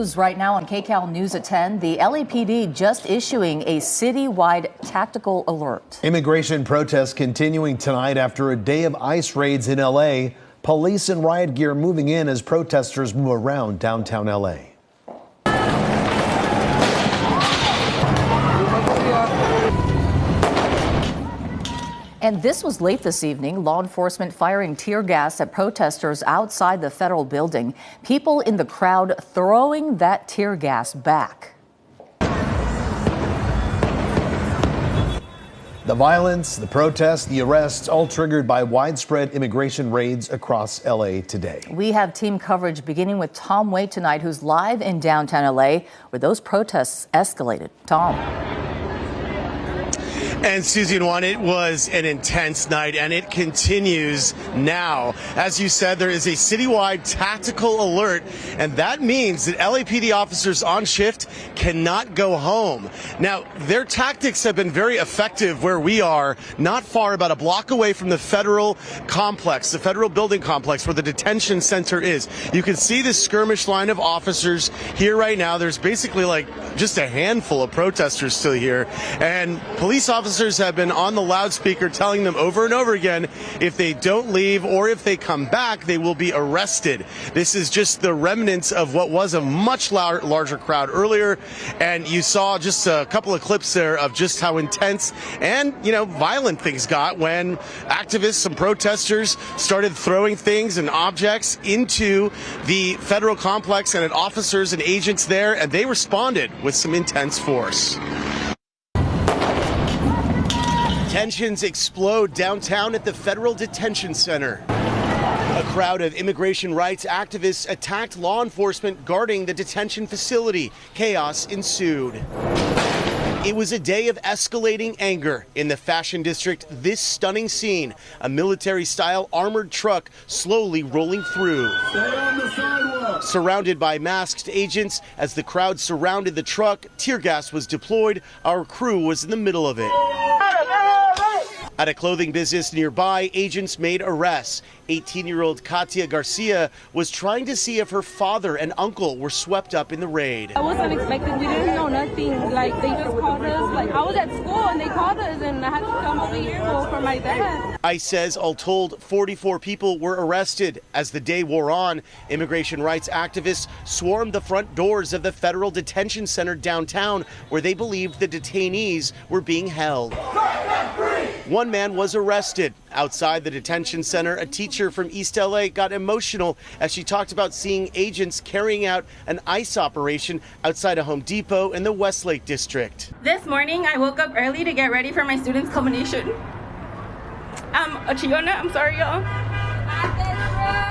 news right now on KCAL News at 10. The LAPD just issuing a citywide tactical alert. Immigration protests continuing tonight after a day of ICE raids in LA. Police and riot gear moving in as protesters move around downtown LA. And this was late this evening, law enforcement firing tear gas at protesters outside the federal building. People in the crowd throwing that tear gas back. The violence, the protests, the arrests, all triggered by widespread immigration raids across LA today. We have team coverage beginning with Tom Wade tonight, who's live in downtown LA, where those protests escalated. Tom. And Susie and Juan, it was an intense night, and it continues now. As you said, there is a citywide tactical alert, and that means that LAPD officers on shift cannot go home. Now, their tactics have been very effective where we are, not far, about a block away from the federal complex, the federal building complex where the detention center is. You can see this skirmish line of officers here right now. There's basically like just a handful of protesters still here, and police officers have been on the loudspeaker telling them over and over again, if they don't leave or if they come back, they will be arrested. This is just the remnants of what was a much larger crowd earlier, and you saw just a couple of clips there of just how intense and, violent things got when activists, some protesters, started throwing things and objects into the federal complex and at officers and agents there, and they responded with some intense force. Tensions explode downtown at the Federal Detention Center. A crowd of immigration rights activists attacked law enforcement guarding the detention facility. Chaos ensued. It was a day of escalating anger in the Fashion District. This stunning scene, a military-style armored truck slowly rolling through. Stay on the sidewalk. Surrounded by masked agents, as the crowd surrounded the truck, tear gas was deployed. Our crew was in the middle of it. At a clothing business nearby, agents made arrests. 18-year-old Katia Garcia was trying to see if her father and uncle were swept up in the raid. I was unexpected. We didn't know nothing. They just called us. I was at school and they called us and I had to come over here for my dad. ICE says all told, 44 people were arrested. As the day wore on, immigration rights activists swarmed the front doors of the Federal Detention Center downtown, where they believed the detainees were being held. One man was arrested. Outside the detention center, a teacher from East LA got emotional as she talked about seeing agents carrying out an ICE operation outside a Home Depot in the Westlake district. This morning, I woke up early to get ready for my students' culmination. I'm sorry, y'all.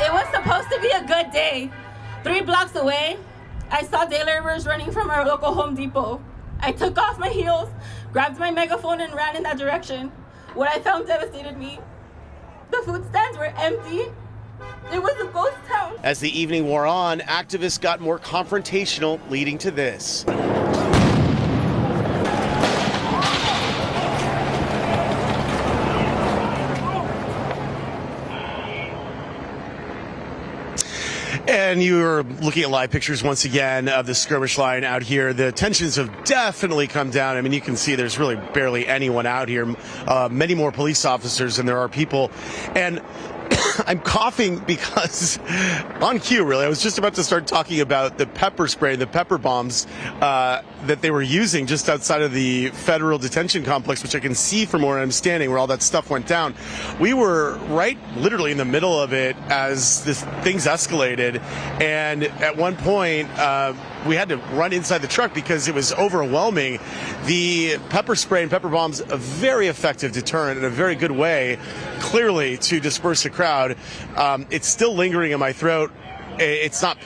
It was supposed to be a good day. 3 blocks away, I saw day laborers running from our local Home Depot. I took off my heels, grabbed my megaphone, and ran in that direction. What I found devastated me. The food stands were empty. It was a ghost town. As the evening wore on, activists got more confrontational, leading to this. And you are looking at live pictures once again of the skirmish line out here. The tensions have definitely come down. I mean, you can see there's really barely anyone out here. Many more police officers than there are people. And I'm coughing because, on cue really, I was just about to start talking about the pepper spray, the pepper bombs that they were using just outside of the federal detention complex, which I can see from where I'm standing, where all that stuff went down. We were right literally in the middle of it as things escalated, and at one point we had to run inside the truck because it was overwhelming. The pepper spray and pepper bombs, a very effective deterrent in a very good way, clearly, to disperse the crowd. It's still lingering in my throat. It's not,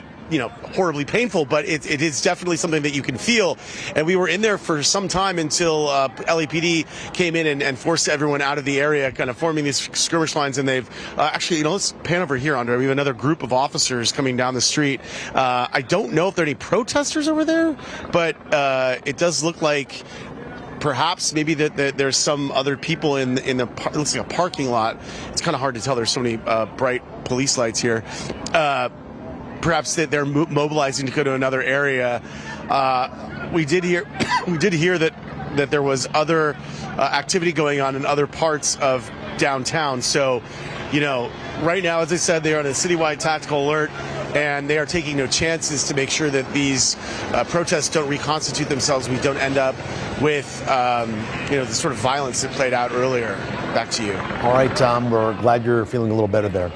horribly painful, but it is definitely something that you can feel. And we were in there for some time until LAPD came in and forced everyone out of the area, kind of forming these skirmish lines. And they've actually, let's pan over here, Andre. We have another group of officers coming down the street. I don't know if there are any protesters over there, but it does look like perhaps maybe that there's some other people in the it looks like a parking lot. It's kind of hard to tell. There's so many bright police lights here. perhaps that they're mobilizing to go to another area. We did hear that there was other activity going on in other parts of downtown. So, right now, as I said, they are on a citywide tactical alert, and they are taking no chances to make sure that these protests don't reconstitute themselves. We don't end up with, the sort of violence that played out earlier. Back to you. All right, Tom, we're glad you're feeling a little better there.